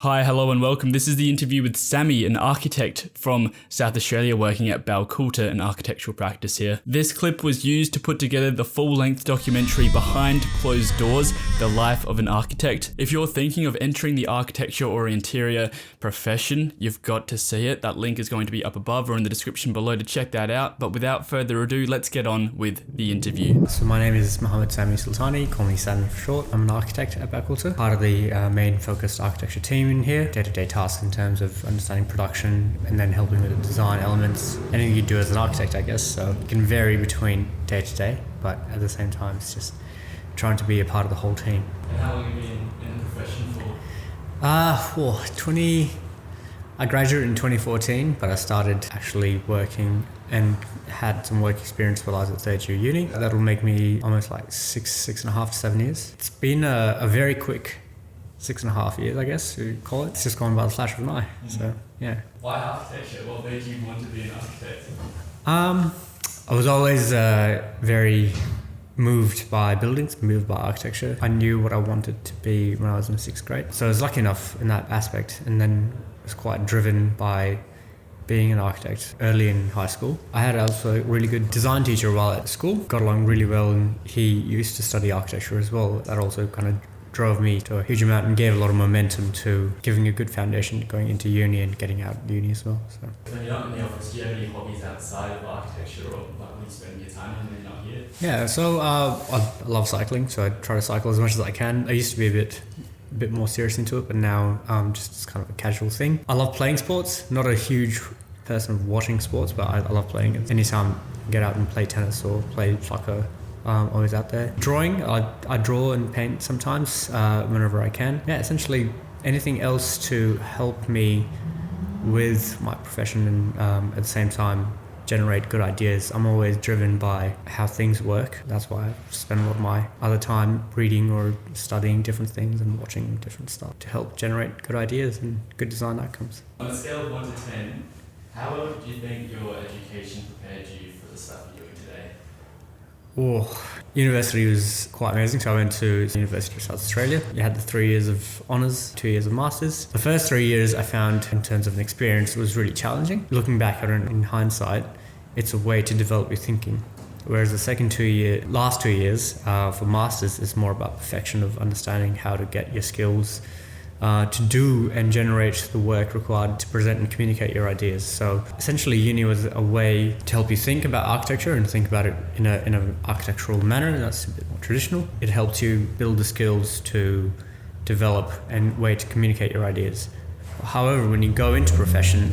Hi, hello and welcome. This is the interview with Samee, an architect from South Australia working at Baukultur, an architectural practice here. This clip was used to put together the full-length documentary Behind Closed Doors, The Life of an Architect. If you're thinking of entering the architecture or interior profession, you've got to see it. That link is going to be up above or in the description below to check that out. But without further ado, let's get on with the interview. So my name is Samee Sultani, call me Sam for short. I'm an architect at Baukultur, part of the main focused architecture team in here. Day-to-day tasks in terms of understanding production and then helping with the design elements. Anything you do as an architect, I guess. So it can vary between day to day, but at the same time, it's just trying to be a part of the whole team. And how long have you been in the profession for? I graduated in 2014, but I started actually working and had some work experience while I was at third year uni. That'll make me almost like 6.5 to 7 years. It's been a very quick 6.5 years, I guess you call it. It's just gone by the flash of an eye. So yeah. Why architecture? What made you want to be an architect? I was always very moved by buildings, moved by architecture. I knew what I wanted to be when I was in the 6th grade. So I was lucky enough in that aspect, and then was quite driven by being an architect early in high school. I had also a really good design teacher while at school. Got along really well, and he used to study architecture as well. That also kind of drove me to a huge amount and gave a lot of momentum to giving a good foundation going into uni and getting out of uni as well. So when you're not in the office, do you have any hobbies outside of architecture, or like when you spend your time when you're not here? Yeah, so I love cycling, so I try to cycle as much as I can. I used to be a bit more serious into it, but now just it's kind of a casual thing. I love playing sports. Not a huge person of watching sports, but I love playing it. Anytime I get out and play tennis or play soccer, always out there. Drawing, I draw and paint sometimes whenever I can. Yeah, essentially anything else to help me with my profession and at the same time generate good ideas. I'm always driven by how things work. That's why I spend a lot of my other time reading or studying different things and watching different stuff to help generate good ideas and good design outcomes. On a scale of 1 to 10, how well do you think your education prepared you for the stuff you're doing today? University was quite amazing. So I went to the University of South Australia. You had the 3 years of honours, 2 years of masters. The first 3 years I found, in terms of an experience, was really challenging. Looking back at it in hindsight, it's a way to develop your thinking. Whereas the last 2 years for masters is more about perfection of understanding how to get your skills to do and generate the work required to present and communicate your ideas. So essentially uni was a way to help you think about architecture and think about it in an architectural manner, and that's a bit more traditional. It helped you build the skills to develop and way to communicate your ideas. However, when you go into profession,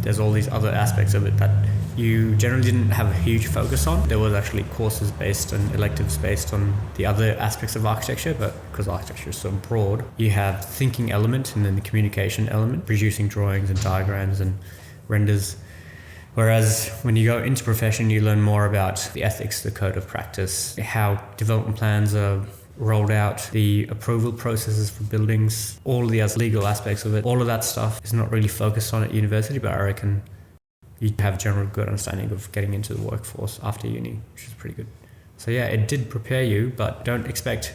there's all these other aspects of it that you generally didn't have a huge focus on. There was actually courses based and electives based on the other aspects of architecture, but because architecture is so broad, you have the thinking element and then the communication element, producing drawings and diagrams and renders. Whereas when you go into profession, you learn more about the ethics, the code of practice, how development plans are rolled out, the approval processes for buildings, all of the other legal aspects of it. All of that stuff is not really focused on at university, but I reckon you have a general good understanding of getting into the workforce after uni, which is pretty good. So yeah, it did prepare you, but don't expect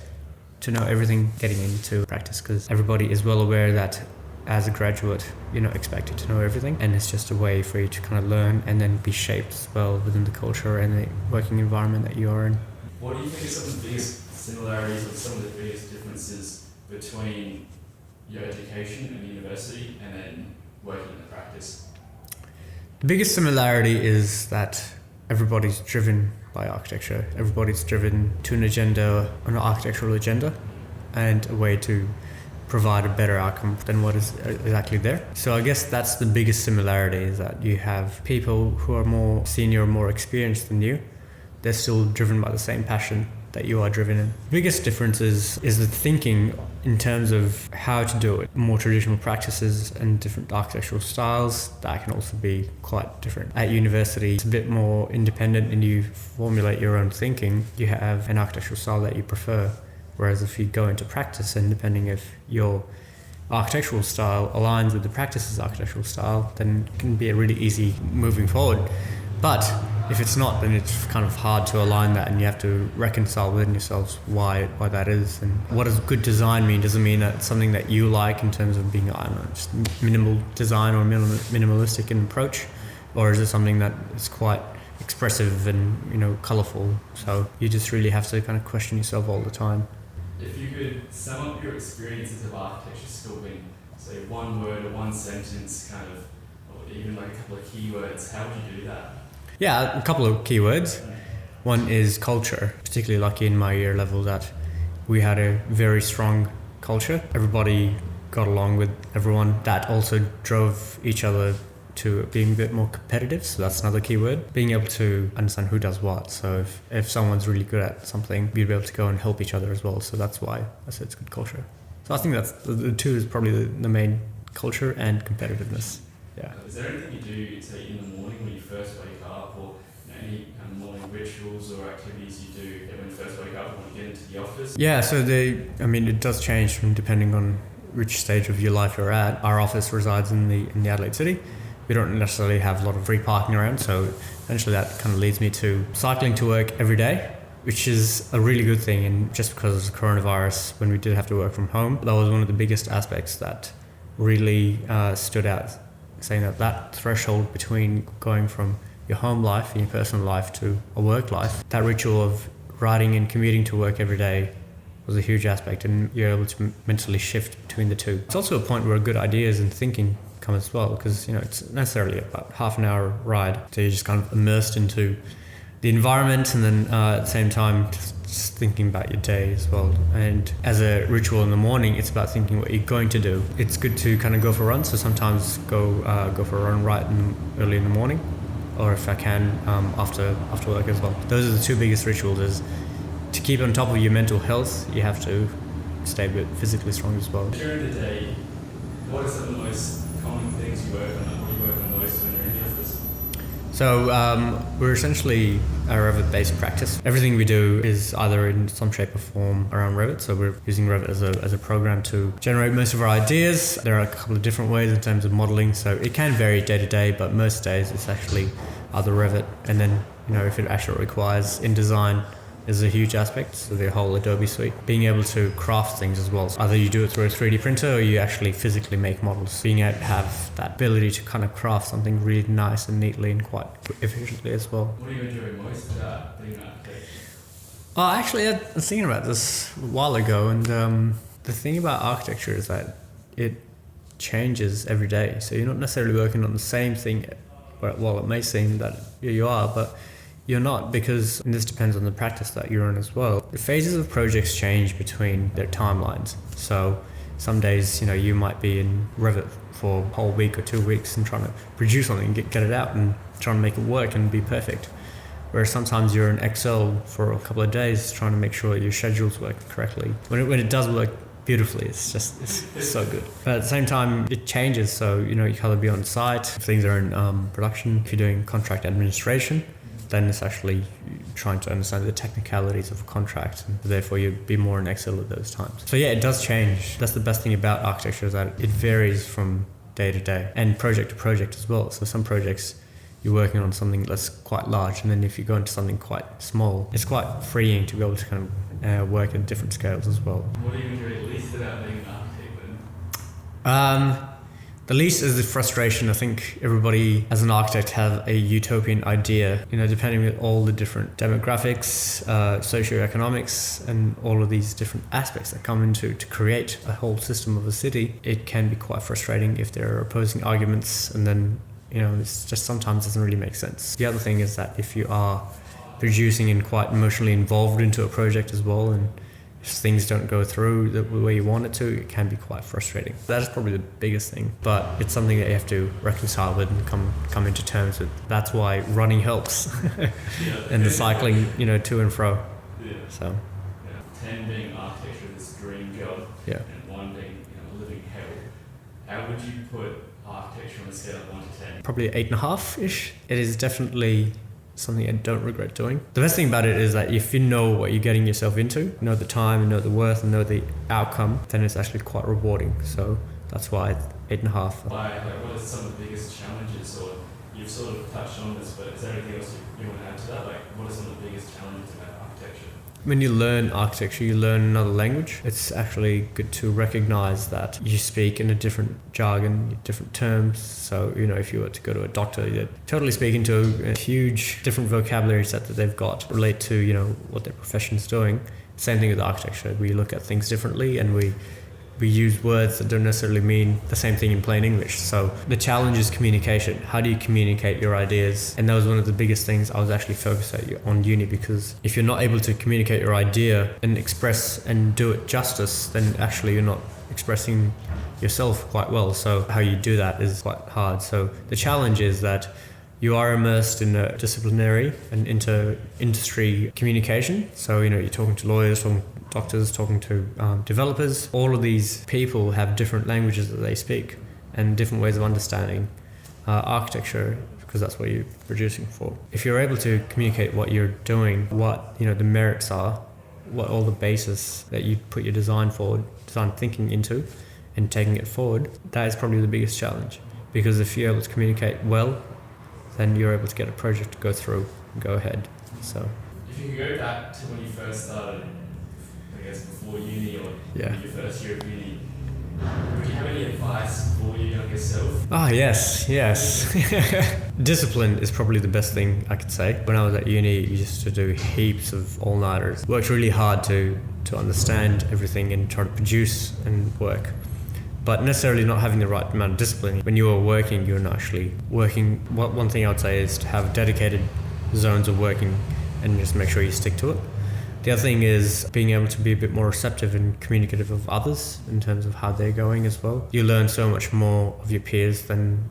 to know everything getting into practice, because everybody is well aware that as a graduate, you're not expected to know everything, and it's just a way for you to kind of learn and then be shaped as well within the culture and the working environment that you are in. What do you think are some of the biggest similarities or some of the biggest differences between your education at university and then working in the practice? The biggest similarity is that everybody's driven by architecture. Everybody's driven to an agenda, an architectural agenda, and a way to provide a better outcome than what is exactly there. So I guess that's the biggest similarity, is that you have people who are more senior, more experienced than you. They're still driven by the same passion that you are driven in. The biggest difference is the thinking in terms of how to do it. More traditional practices and different architectural styles, that can also be quite different. At university, it's a bit more independent and you formulate your own thinking. You have an architectural style that you prefer. Whereas if you go into practice, and depending if your architectural style aligns with the practice's architectural style, then it can be a really easy moving forward. But if it's not, then it's kind of hard to align that, and you have to reconcile within yourselves why that is. And what does good design mean? Does it mean that it's something that you like in terms of being, I don't know, just minimal design or minimalistic in approach, or is it something that is quite expressive and colourful? So you just really have to kind of question yourself all the time. If you could sum up your experiences of architecture school in, say, one word or one sentence, kind of, or even like a couple of keywords, how would you do that? Yeah, a couple of keywords. One is culture. Particularly lucky in my year level that we had a very strong culture. Everybody got along with everyone. That also drove each other to being a bit more competitive, so that's another keyword. Being able to understand who does what. So if someone's really good at something, you'd be able to go and help each other as well. So that's why I said it's good culture. So I think that's the two is probably the main, culture and competitiveness. Yeah. Is there anything you do, say, in the morning when you first wake up, or any kind of morning rituals or activities you do when you first wake up and want to get into the office? Yeah, so it does change from depending on which stage of your life you're at. Our office resides in the Adelaide city. We don't necessarily have a lot of free parking around, so essentially that kind of leads me to cycling to work every day, which is a really good thing. And just because of the coronavirus, when we did have to work from home, that was one of the biggest aspects that really stood out, saying that threshold between going from your home life and your personal life to a work life, that ritual of riding and commuting to work every day was a huge aspect, and you're able to mentally shift between the two. It's also a point where good ideas and thinking come as well, because it's necessarily about half an hour ride, so you're just kind of immersed into the environment, and then at the same time just thinking about your day as well. And as a ritual in the morning, it's about thinking what you're going to do. It's good to kind of go for runs, so sometimes go for a run early in the morning, or if I can after work as well. Those are the two biggest rituals. Is to keep on top of your mental health, you have to stay a bit physically strong as well. During the day, what are some of the most common things you work on? What do you work on most when you're in the office? So we're essentially a Revit-based practice. Everything we do is either in some shape or form around Revit. So we're using Revit as a program to generate most of our ideas. There are a couple of different ways in terms of modeling. So it can vary day to day, but most days it's actually either Revit, and then if it actually requires InDesign is a huge aspect, so the whole Adobe suite. Being able to craft things as well. So either you do it through a 3D printer or you actually physically make models. Being able to have that ability to kind of craft something really nice and neatly and quite efficiently as well. What are you enjoying most about being an architect? Oh, actually, I was thinking about this a while ago, and the thing about architecture is that it changes every day. So you're not necessarily working on the same thing. Well, it may seem that you are, but you're not, because, and this depends on the practice that you're in as well. The phases of projects change between their timelines. So some days, you might be in Revit for a whole week or 2 weeks and trying to produce something and get it out and trying to make it work and be perfect. Whereas sometimes you're in Excel for a couple of days trying to make sure your schedules work correctly. When it does work beautifully, it's so good. But at the same time, it changes. So, you can either be on site, if things are in production, if you're doing contract administration, then it's actually trying to understand the technicalities of a contract, and therefore you'd be more in Excel at those times. So yeah, it does change. That's the best thing about architecture, is that it varies from day to day and project to project as well. So some projects you're working on something that's quite large, and then if you go into something quite small, it's quite freeing to be able to kind of work at different scales as well. What do you enjoy least about being an architect then? The least is the frustration. I think everybody as an architect have a utopian idea, depending on all the different demographics, socioeconomics, and all of these different aspects that come into to create a whole system of a city. It can be quite frustrating if there are opposing arguments, and then, it's just sometimes doesn't really make sense. The other thing is that if you are producing and quite emotionally involved into a project as well, and if things don't go through the way you want it to, it can be quite frustrating. That is probably the biggest thing, but it's something that you have to reconcile with and come into terms with. That's why running helps, and the cycling, to and fro. Yeah. So. Yeah. 10 being architecture, this dream job, yeah, and 1 being a living hell. How would you put architecture on a scale of 1 to 10? Probably 8.5-ish. It is definitely something I don't regret doing. The best thing about it is that if you know what you're getting yourself into, know the time, and know the worth, and know the outcome, then it's actually quite rewarding. So that's why 8.5. What are some of the biggest challenges or you've sort of touched on this, but is there anything else you want to add to that? Like, what are some of the biggest challenges about architecture? When you learn architecture, you learn another language. It's actually good to recognize that you speak in a different jargon, different terms. So, if you were to go to a doctor, you're totally speaking to a huge different vocabulary set that they've got relate to, what their profession's doing. Same thing with architecture. We look at things differently and we use words that don't necessarily mean the same thing in plain English. So the challenge is communication. How do you communicate your ideas? And that was one of the biggest things I was actually focused on uni, because if you're not able to communicate your idea and express and do it justice, then actually you're not expressing yourself quite well. So how you do that is quite hard. So the challenge is that you are immersed in a disciplinary and inter-industry communication. So, you're talking to lawyers, talking to doctors, talking to developers. All of these people have different languages that they speak and different ways of understanding architecture, because that's what you're producing for. If you're able to communicate what you're doing, what the merits are, what all the basis that you put your design thinking into and taking it forward, that is probably the biggest challenge. Because if you're able to communicate well, then you're able to get a project to go through and go ahead. So if you could go back to when you first started, I guess before uni or your first year of uni, would you have any advice for your younger self? Oh, yes. Discipline is probably the best thing I could say. When I was at uni, we used to do heaps of all-nighters. Worked really hard to understand everything and try to produce and work. But necessarily not having the right amount of discipline. When you are working, you're not actually working. One thing I would say is to have dedicated zones of working and just make sure you stick to it. The other thing is being able to be a bit more receptive and communicative of others in terms of how they're going as well. You learn so much more of your peers than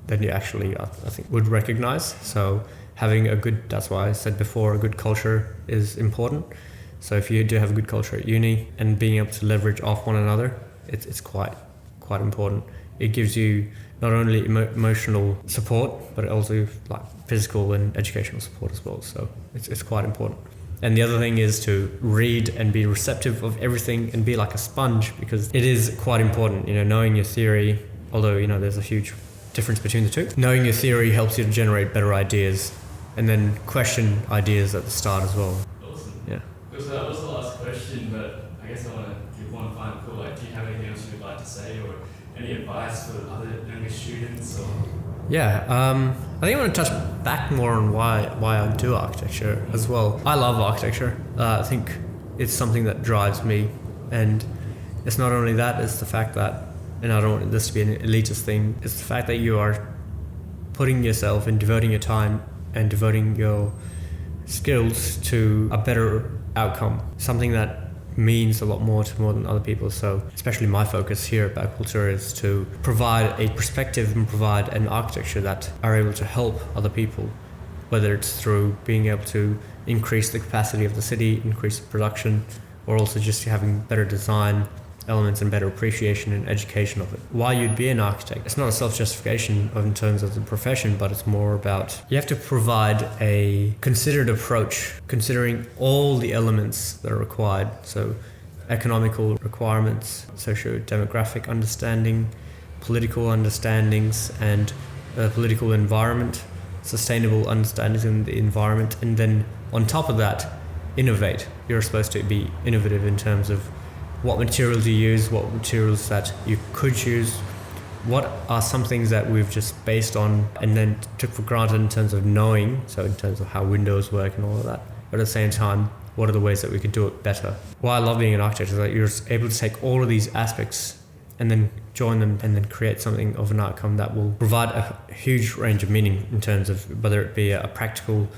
you actually, I think, would recognize. So having that's why I said before, a good culture is important. So if you do have a good culture at uni and being able to leverage off one another, it's quite important. It gives you not only emotional support, but also like physical and educational support as well. So it's quite important. And the other thing is to read and be receptive of everything and be like a sponge, because it is quite important, knowing your theory, although, there's a huge difference between the two. Knowing your theory helps you to generate better ideas and then question ideas at the start as well. Awesome. Yeah. So that was the last question, but I guess I want to give one final call. Do you have anything else you would like to say, or any advice for other younger students? Or? Yeah, I think I want to touch back more on why I do architecture as well. I love architecture. I think it's something that drives me, and it's not only that, it's the fact that, and I don't want this to be an elitist thing, it's the fact that you are putting yourself and devoting your time and devoting your skills to a better outcome, something that means a lot more than other people. So especially my focus here at Baukultur is to provide a perspective and provide an architecture that are able to help other people, whether it's through being able to increase the capacity of the city, increase the production, or also just having better design elements and better appreciation and education of it. Why you'd be an architect, it's not a self-justification in terms of the profession, but it's more about you have to provide a considered approach, considering all the elements that are required. So economical requirements, socio-demographic understanding, political understandings, and political environment, sustainable understandings in the environment, and then on top of that, innovate. You're supposed to be innovative in terms of what materials you use, what materials that you could use, what are some things that we've just based on and then took for granted in terms of knowing, so in terms of how windows work and all of that. But at the same time, what are the ways that we could do it better? Why I love being an architect is that you're able to take all of these aspects and then join them and then create something of an outcome that will provide a huge range of meaning in terms of whether it be a practical,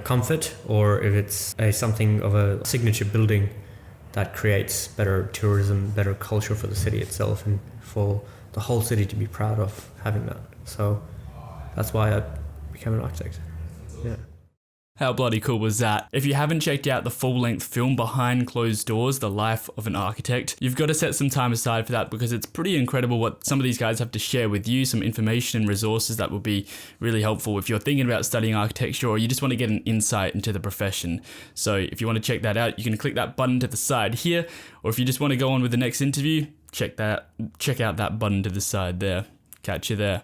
comfort, or if it's something of a signature building that creates better tourism, better culture for the city itself, and for the whole city to be proud of having that. So that's why I became an architect. Yeah. How bloody cool was that? If you haven't checked out the full-length film Behind Closed Doors, The Life of an Architect, you've got to set some time aside for that, because it's pretty incredible what some of these guys have to share with you, some information and resources that will be really helpful if you're thinking about studying architecture or you just want to get an insight into the profession. So if you want to check that out, you can click that button to the side here, or if you just want to go on with the next interview, check out that button to the side there. Catch you there.